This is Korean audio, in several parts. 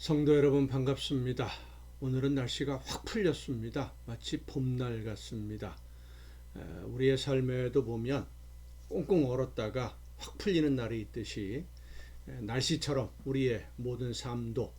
성도 여러분 반갑습니다. 오늘은 날씨가 확 풀렸습니다. 마치 봄날 같습니다. 우리의 삶에도 보면 꽁꽁 얼었다가 확 풀리는 날이 있듯이 날씨처럼 우리의 모든 삶도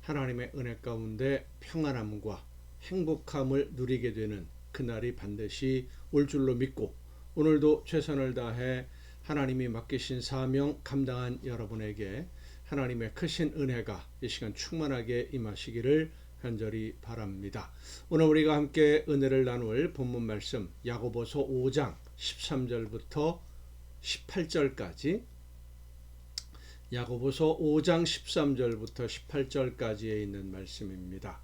하나님의 은혜 가운데 평안함과 행복함을 누리게 되는 그날이 반드시 올 줄로 믿고, 오늘도 최선을 다해 하나님이 맡기신 사명 감당한 여러분에게 하나님의 크신 은혜가 이 시간 충만하게 임하시기를 간절히 바랍니다. 오늘 우리가 함께 은혜를 나눌 본문 말씀 야고보서 5장 13절부터 18절까지, 야고보서 5장 13절부터 18절까지에 있는 말씀입니다.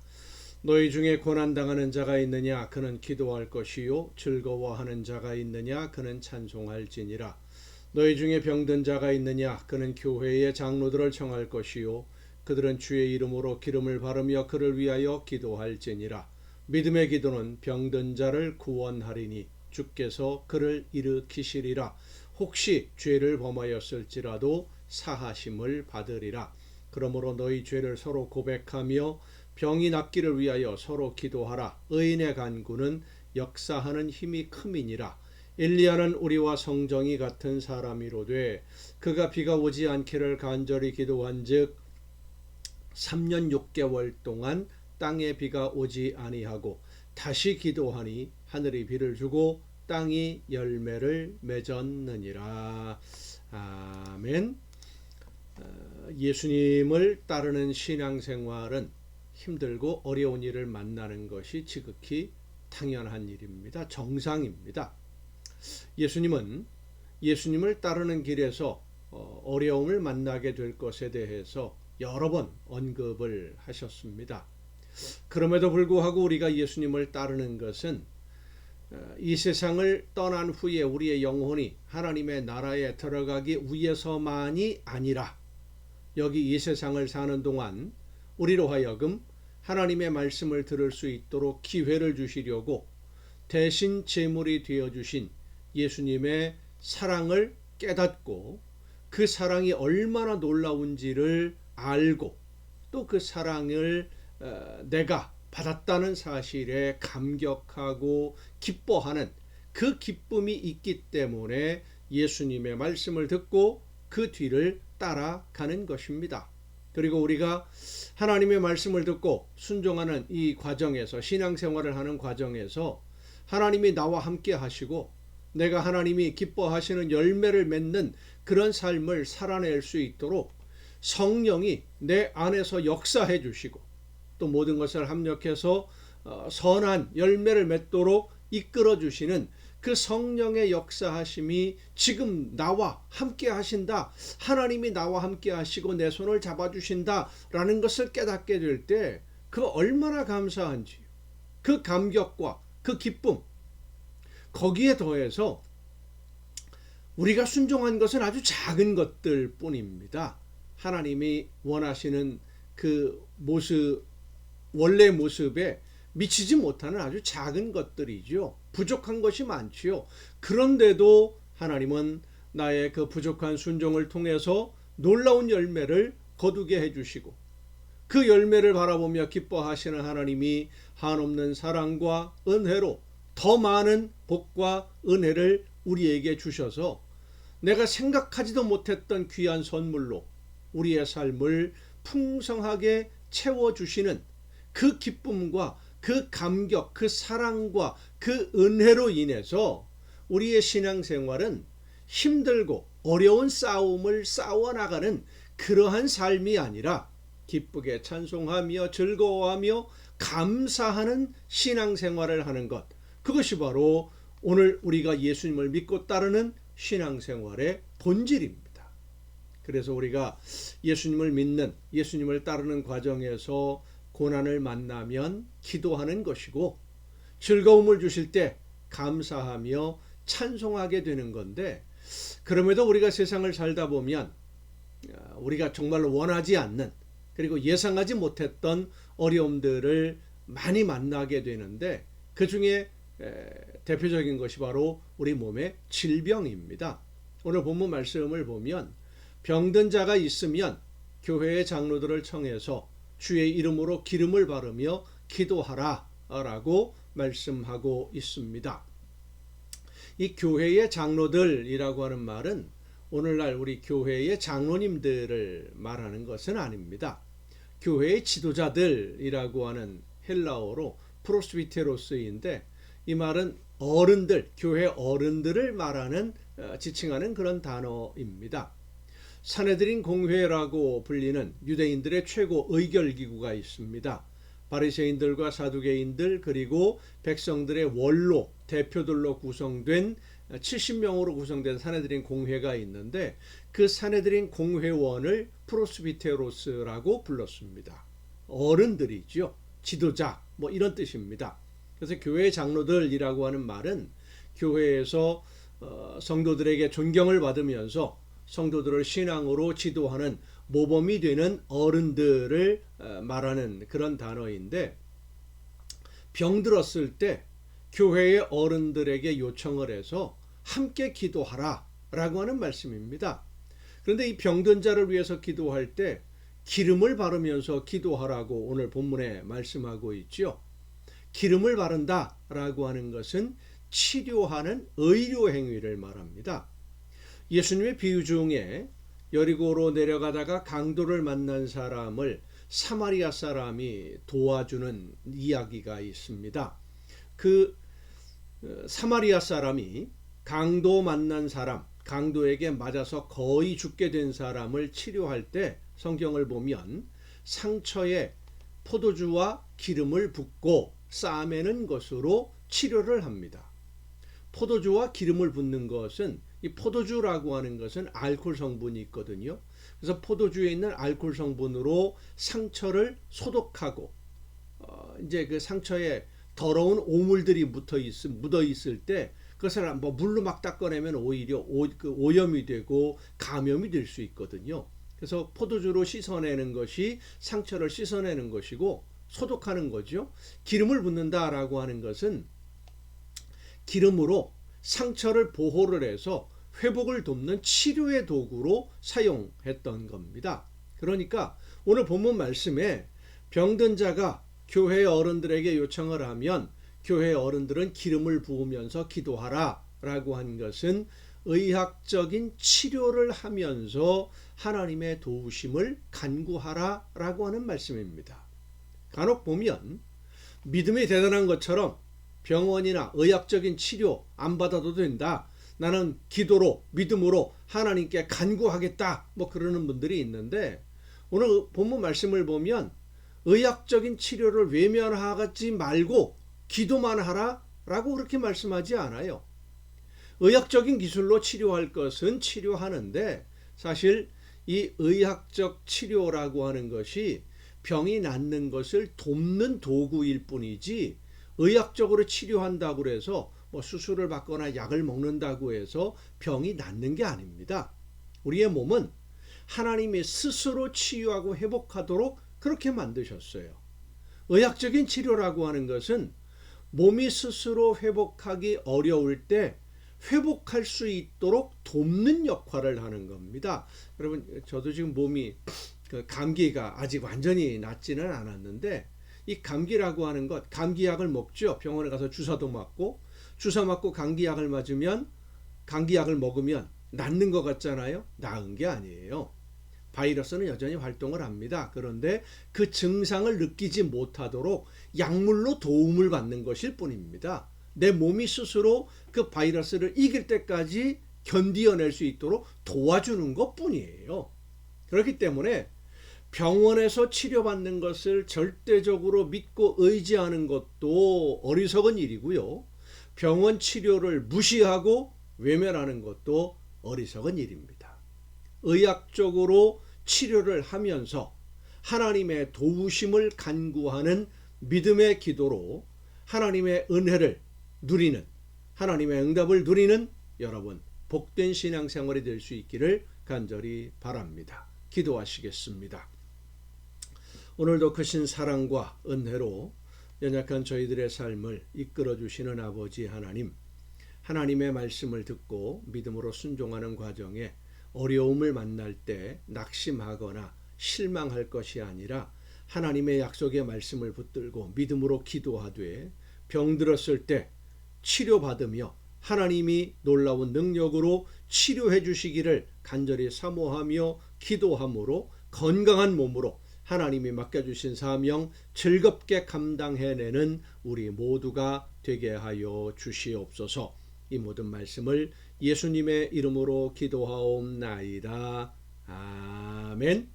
너희 중에 고난당하는 자가 있느냐? 그는 기도할 것이요. 즐거워하는 자가 있느냐? 그는 찬송할지니라. 너희 중에 병든 자가 있느냐? 그는 교회의 장로들을 청할 것이요. 그들은 주의 이름으로 기름을 바르며 그를 위하여 기도할지니라. 믿음의 기도는 병든 자를 구원하리니 주께서 그를 일으키시리라. 혹시 죄를 범하였을지라도 사하심을 받으리라. 그러므로 너희 죄를 서로 고백하며 병이 낫기를 위하여 서로 기도하라. 의인의 간구는 역사하는 힘이 큼이니라. 엘리야는 우리와 성정이 같은 사람이로되 그가 비가 오지 않기를 간절히 기도한즉 3년 6개월 동안 땅에 비가 오지 아니하고 다시 기도하니 하늘이 비를 주고 땅이 열매를 맺었느니라. 아멘. 예수님을 따르는 신앙생활은 힘들고 어려운 일을 만나는 것이 지극히 당연한 일입니다. 정상입니다. 예수님을 따르는 길에서 어려움을 만나게 될 것에 대해서 여러 번 언급을 하셨습니다. 그럼에도 불구하고 우리가 예수님을 따르는 것은 이 세상을 떠난 후에 우리의 영혼이 하나님의 나라에 들어가기 위해서만이 아니라 여기 이 세상을 사는 동안 우리로 하여금 하나님의 말씀을 들을 수 있도록 기회를 주시려고 대신 제물이 되어주신 예수님의 사랑을 깨닫고 그 사랑이 얼마나 놀라운지를 알고 또 그 사랑을 내가 받았다는 사실에 감격하고 기뻐하는 그 기쁨이 있기 때문에 예수님의 말씀을 듣고 그 뒤를 따라가는 것입니다. 그리고 우리가 하나님의 말씀을 듣고 순종하는 이 과정에서, 신앙생활을 하는 과정에서 하나님이 나와 함께 하시고 내가 하나님이 기뻐하시는 열매를 맺는 그런 삶을 살아낼 수 있도록 성령이 내 안에서 역사해 주시고 또 모든 것을 합력해서 선한 열매를 맺도록 이끌어 주시는 그 성령의 역사하심이 지금 나와 함께 하신다, 하나님이 나와 함께 하시고 내 손을 잡아주신다 라는 것을 깨닫게 될 때 그 얼마나 감사한지, 그 감격과 그 기쁨, 거기에 더해서 우리가 순종한 것은 아주 작은 것들 뿐입니다. 하나님이 원하시는 그 모습, 원래 모습에 미치지 못하는 아주 작은 것들이죠. 부족한 것이 많지요. 그런데도 하나님은 나의 그 부족한 순종을 통해서 놀라운 열매를 거두게 해주시고 그 열매를 바라보며 기뻐하시는 하나님이 한없는 사랑과 은혜로 더 많은 복과 은혜를 우리에게 주셔서 내가 생각하지도 못했던 귀한 선물로 우리의 삶을 풍성하게 채워주시는 그 기쁨과 그 감격, 그 사랑과 그 은혜로 인해서 우리의 신앙생활은 힘들고 어려운 싸움을 싸워나가는 그러한 삶이 아니라 기쁘게 찬송하며 즐거워하며 감사하는 신앙생활을 하는 것, 그것이 바로 오늘 우리가 예수님을 믿고 따르는 신앙생활의 본질입니다. 그래서 우리가 예수님을 믿는, 예수님을 따르는 과정에서 고난을 만나면 기도하는 것이고 즐거움을 주실 때 감사하며 찬송하게 되는 건데, 그럼에도 우리가 세상을 살다 보면 우리가 정말로 원하지 않는 그리고 예상하지 못했던 어려움들을 많이 만나게 되는데 그 중에 대표적인 것이 바로 우리 몸의 질병입니다. 오늘 본문 말씀을 보면 병든 자가 있으면 교회의 장로들을 청해서 주의 이름으로 기름을 바르며 기도하라 라고 말씀하고 있습니다. 이 교회의 장로들이라고 하는 말은 오늘날 우리 교회의 장로님들을 말하는 것은 아닙니다. 교회의 지도자들이라고 하는 헬라어로 프로스비테로스인데 이 말은 어른들, 교회 어른들을 말하는 지칭하는 그런 단어입니다. 산헤드린 공회라고 불리는 유대인들의 최고 의결기구가 있습니다. 바리새인들과 사두개인들 그리고 백성들의 원로 대표들로 구성된 70명으로 구성된 산헤드린 공회가 있는데 그 산헤드린 공회원을 프로스비테로스라고 불렀습니다. 어른들이죠. 지도자 뭐 이런 뜻입니다. 그래서 교회 장로들이라고 하는 말은 교회에서 성도들에게 존경을 받으면서 성도들을 신앙으로 지도하는 모범이 되는 어른들을 말하는 그런 단어인데 병들었을 때 교회의 어른들에게 요청을 해서 함께 기도하라 라고 하는 말씀입니다. 그런데 이 병든 자를 위해서 기도할 때 기름을 바르면서 기도하라고 오늘 본문에 말씀하고 있죠. 기름을 바른다 라고 하는 것은 치료하는 의료 행위를 말합니다. 예수님의 비유 중에 여리고로 내려가다가 강도를 만난 사람을 사마리아 사람이 도와주는 이야기가 있습니다. 그 사마리아 사람이 강도 만난 사람, 강도에게 맞아서 거의 죽게 된 사람을 치료할 때 성경을 보면 상처에 포도주와 기름을 붓고 싸매는 것으로 치료를 합니다. 포도주와 기름을 붓는 것은 이 포도주라고 하는 것은 알코올 성분이 있거든요. 그래서 포도주에 있는 알코올 성분으로 상처를 소독하고 이제 그 상처에 더러운 오물들이 묻어 있을 때 그것을 뭐 물로 막 닦아내면 오히려 오염이 되고 감염이 될 수 있거든요. 그래서 포도주로 씻어내는 것이 상처를 씻어내는 것이고 소독하는 거죠. 기름을 붓는다라고 하는 것은 기름으로 상처를 보호를 해서 회복을 돕는 치료의 도구로 사용했던 겁니다. 그러니까 오늘 본문 말씀에 병든 자가 교회 어른들에게 요청을 하면 교회 어른들은 기름을 부으면서 기도하라 라고 한 것은 의학적인 치료를 하면서 하나님의 도우심을 간구하라 라고 하는 말씀입니다. 간혹 보면 믿음이 대단한 것처럼 병원이나 의학적인 치료 안 받아도 된다. 나는 기도로 믿음으로 하나님께 간구하겠다. 뭐 그러는 분들이 있는데 오늘 본문 말씀을 보면 의학적인 치료를 외면하지 말고 기도만 하라 라고 그렇게 말씀하지 않아요. 의학적인 기술로 치료할 것은 치료하는데 사실 이 의학적 치료라고 하는 것이 병이 낫는 것을 돕는 도구일 뿐이지 의학적으로 치료한다고 해서 뭐 수술을 받거나 약을 먹는다고 해서 병이 낫는 게 아닙니다. 우리의 몸은 하나님이 스스로 치유하고 회복하도록 그렇게 만드셨어요. 의학적인 치료라고 하는 것은 몸이 스스로 회복하기 어려울 때 회복할 수 있도록 돕는 역할을 하는 겁니다. 여러분 저도 지금 몸이 감기가 아직 완전히 낫지는 않았는데 이 감기라고 하는 것 감기약을 먹죠. 병원에 가서 주사도 맞고 주사 맞고 감기약을 맞으면 감기약을 먹으면 낫는 것 같잖아요. 나은 게 아니에요. 바이러스는 여전히 활동을 합니다. 그런데 그 증상을 느끼지 못하도록 약물로 도움을 받는 것일 뿐입니다. 내 몸이 스스로 그 바이러스를 이길 때까지 견디어낼 수 있도록 도와주는 것 뿐이에요. 그렇기 때문에 병원에서 치료받는 것을 절대적으로 믿고 의지하는 것도 어리석은 일이고요. 병원 치료를 무시하고 외면하는 것도 어리석은 일입니다. 의학적으로 치료를 하면서 하나님의 도우심을 간구하는 믿음의 기도로 하나님의 은혜를 누리는 하나님의 응답을 누리는 여러분 복된 신앙생활이 될 수 있기를 간절히 바랍니다. 기도하시겠습니다. 오늘도 크신 사랑과 은혜로 연약한 저희들의 삶을 이끌어 주시는 아버지 하나님, 하나님의 말씀을 듣고 믿음으로 순종하는 과정에 어려움을 만날 때 낙심하거나 실망할 것이 아니라 하나님의 약속의 말씀을 붙들고 믿음으로 기도하되 병들었을 때 치료받으며 하나님이 놀라운 능력으로 치료해 주시기를 간절히 사모하며 기도함으로 건강한 몸으로 하나님이 맡겨주신 사명 즐겁게 감당해내는 우리 모두가 되게 하여 주시옵소서. 이 모든 말씀을 예수님의 이름으로 기도하옵나이다. 아멘.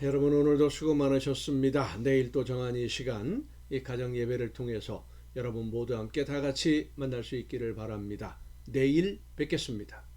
여러분 오늘도 수고 많으셨습니다. 내일 또 정한 이 시간 이 가정 예배를 통해서 여러분 모두 함께 다 같이 만날 수 있기를 바랍니다. 내일 뵙겠습니다.